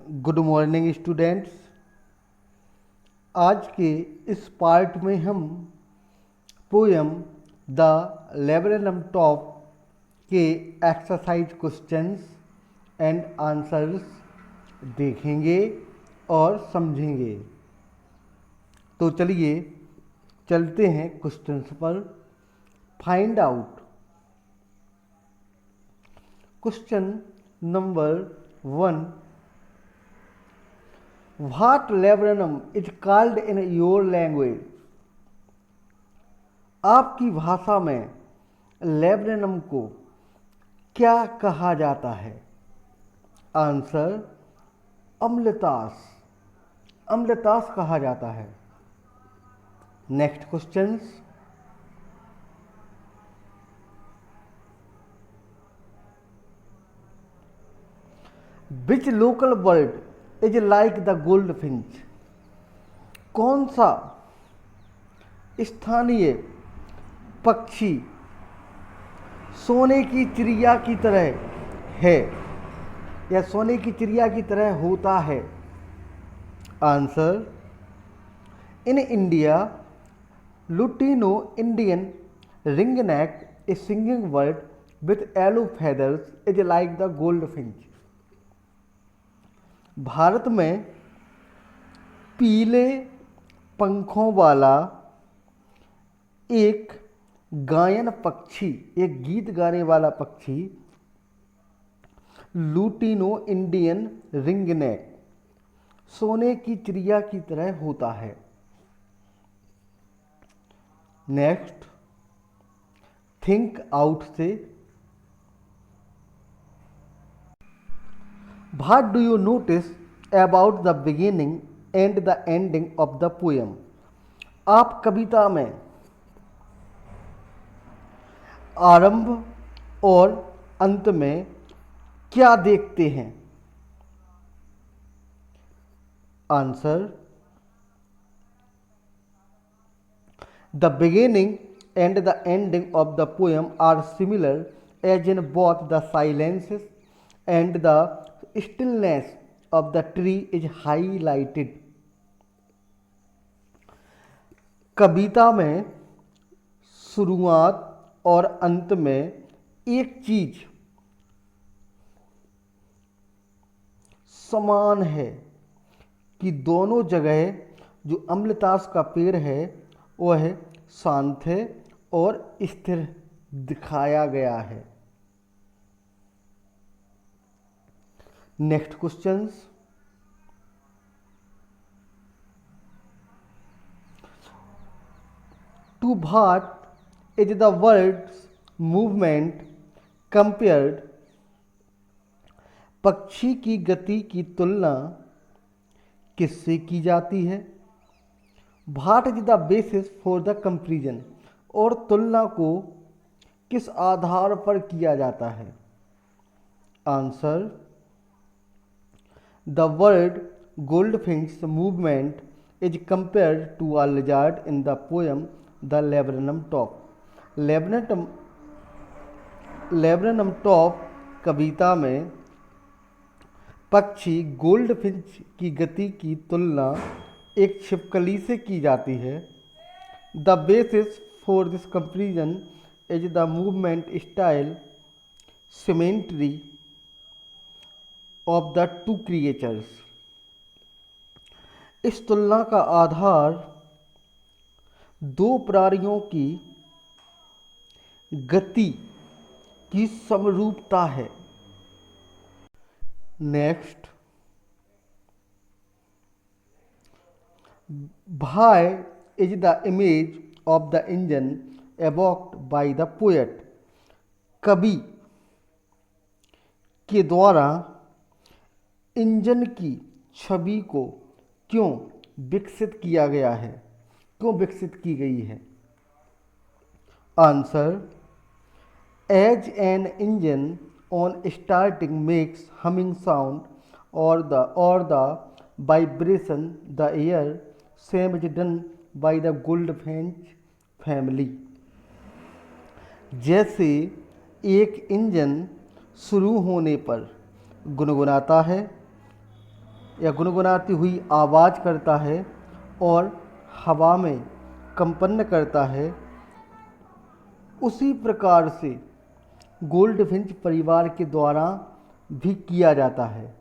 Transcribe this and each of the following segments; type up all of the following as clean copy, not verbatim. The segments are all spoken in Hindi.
Good morning students. आज के इस पार्ट में हम पोयम द लेबरेनम टॉप के एक्सरसाइज क्वेश्चंस एंड आंसर्स देखेंगे और समझेंगे। तो चलिए चलते हैं क्वेश्चंस पर। Find out question number 1। What laburnum is called in your language? आपकी भाषा में लेबरेनम को क्या कहा जाता है? आंसर अम्लतास। अम्लतास कहा जाता है। Next questions. Which local bird is like the goldfinch? कौन सा स्थानीय पक्षी सोने की चिड़िया की तरह है या सोने की चिड़िया की तरह होता है? Answer in India lutino Indian ringneck A singing bird with yellow feathers is like the goldfinch. Bharat में पीले पंखों वाला एक गायन पक्षी, एक गीत गाने वाला पक्षी लुटिनो इंडियन रिंगनेक सोने की चिड़िया की तरह होता है। नेक्स्ट, थिंक आउट से। What do you notice about the beginning and the ending of the poem? आप कविता में आरंभ और अंत में क्या देखते हैं? Answer The beginning and the ending of the poem are similar as in both the silences and the stillness of the tree is highlighted. कविता में शुरुआत और अंत में एक चीज समान है कि दोनों जगह जो अम्लतास का पेड़ है वह शांत है और स्थिर दिखाया गया है। Next questions. To what is the words movement compared? पक्षी की गति की तुलना किससे की जाती है? What is the basis for the comparison? और तुलना को किस आधार पर किया जाता है? Answer The word goldfinch movement is compared to a lizard in the poem The Laburnum Top. Laburnum Top कविता में पक्षी गोल्डफिंच की गति की तुलना एक छिपकली से की जाती है। The basis for this comparison is the movement style symmetry of the two creatures. इस तुलना का आधार दो प्राणियों की गति की समरूपता है। Next, Why is the image of the engine evoked by the poet? कवि के द्वारा इंजन की छवि को क्यों विकसित किया गया है, क्यों विकसित की गई है? Answer as an engine on starting makes humming sound और the vibration the air same is done by the goldfinch family. जैसे एक इंजन शुरू होने पर गुनगुनाता है, या गुनगुनाती हुई आवाज़ करता है और हवा में कंपन करता है, उसी प्रकार से गोल्डफिंच परिवार के द्वारा भी किया जाता है।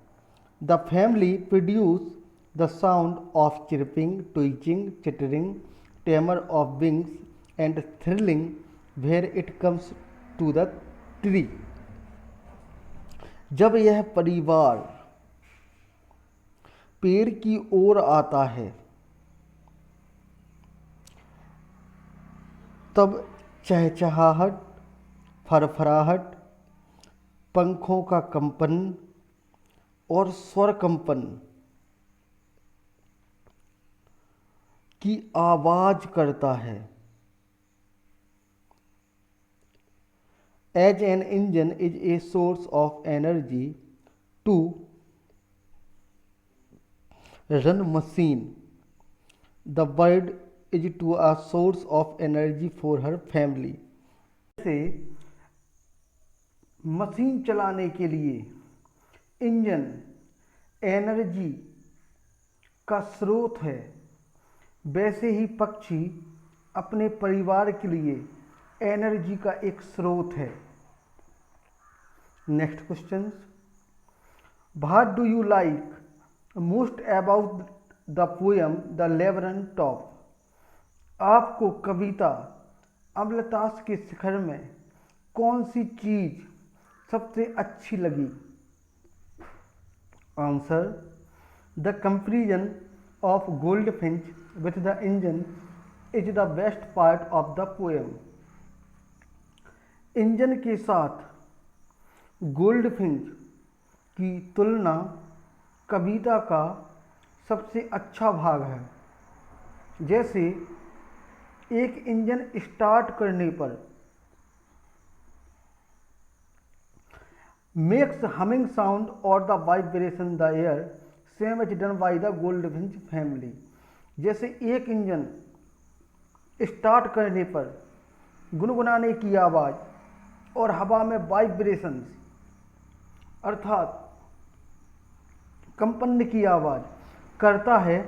The family produce the sound of chirping, twitching, chittering, tremor of wings and thrilling where it comes to the tree. जब यह परिवार पेड़ की ओर आता है तब चहचहाहट, फरफराहट, पंखों का कंपन और स्वर कंपन की आवाज करता है। As an engine is a source of energy to run machine, the bird is to a source of energy for her family। जैसे मशीन चलाने के लिए इंजन एनर्जी का स्रोत है, वैसे ही पक्षी अपने परिवार के लिए एनर्जी का एक स्रोत है। Next question, what do you like most about the poem the laburnum top? आपको कविता अम्लतास के शिखर में कौन सी चीज सबसे अच्छी लगी? Answer, the comparison of goldfinch with the engine is the best part of the poem. Engine के साथ गोल्डफिंच की तुलना कविता का सबसे अच्छा भाग है। जैसे एक इंजन स्टार्ट करने पर मेक्स हमिंग साउंड और the vibration the air, same is done by the goldfinch family. जैसे एक इंजन स्टार्ट करने पर गुनगुनाने की आवाज़ और हवा में वाइब्रेशंस अर्थात कंपन की आवाज़ करता है,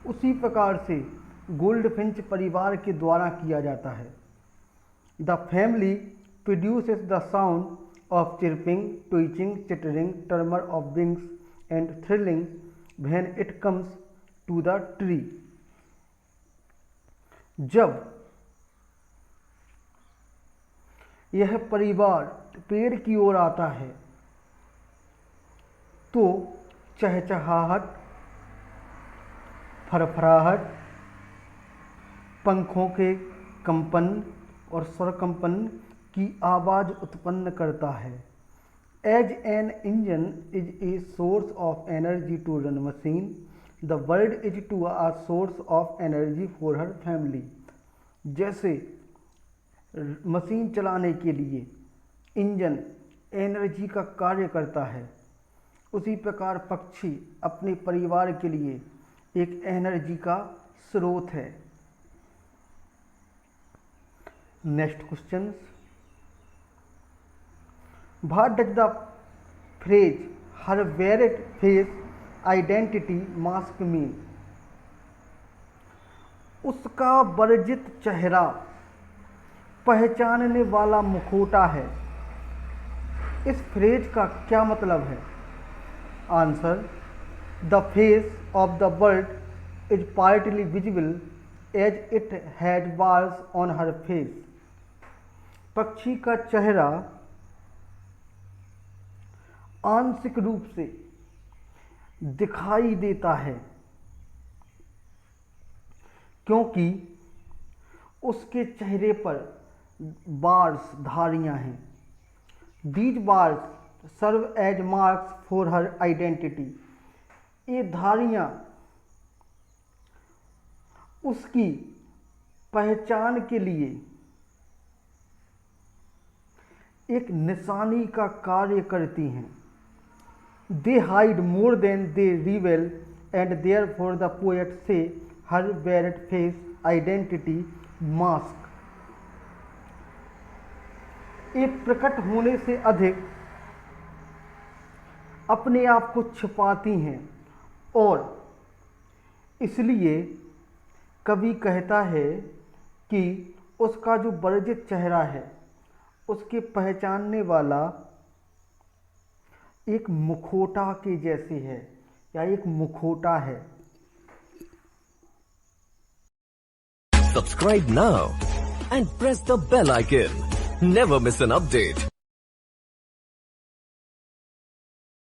उसी प्रकार से गोल्डफिंच परिवार के द्वारा किया जाता है। The family produces the sound of chirping, twitching, chittering, tremor of wings and thrilling when it comes to the tree। जब यह परिवार पेड़ की ओर आता है तो चहचहाहट, फरफराहट, पंखों के कंपन और स्वर कंपन की आवाज़ उत्पन्न करता है। As an engine is a source of energy to run machine, the bird is to a source of energy for her family. जैसे मशीन चलाने के लिए इंजन एनर्जी का कार्य करता है, उसी प्रकार पक्षी अपने परिवार के लिए एक एनर्जी का स्रोत है। Next question, What does the phrase her varied face identity mask mean? उसका वर्जित चेहरा पहचानने वाला मुखौटा है। इस फ्रेज का क्या मतलब है? Answer, the face of the bird is partly visible as it has bars on her face. पक्षी का चेहरा आंशिक रूप से दिखाई देता है क्योंकि उसके चेहरे पर बार्स धारियां हैं। These bars serve as marks for her identity. ये धारियां उसकी पहचान के लिए एक निशानी का कार्य करती हैं। They hide more than they reveal and therefore the poet say her varied face identity mask। ये प्रकट होने से अधिक अपने आप को छिपाती हैं और इसलिए कवि कहता है कि उसका जो वर्जित चेहरा है उसके पहचानने वाला एक मुखौटा के जैसे है या एक मुखौटा है। Subscribe now and press the bell icon. Never miss an update.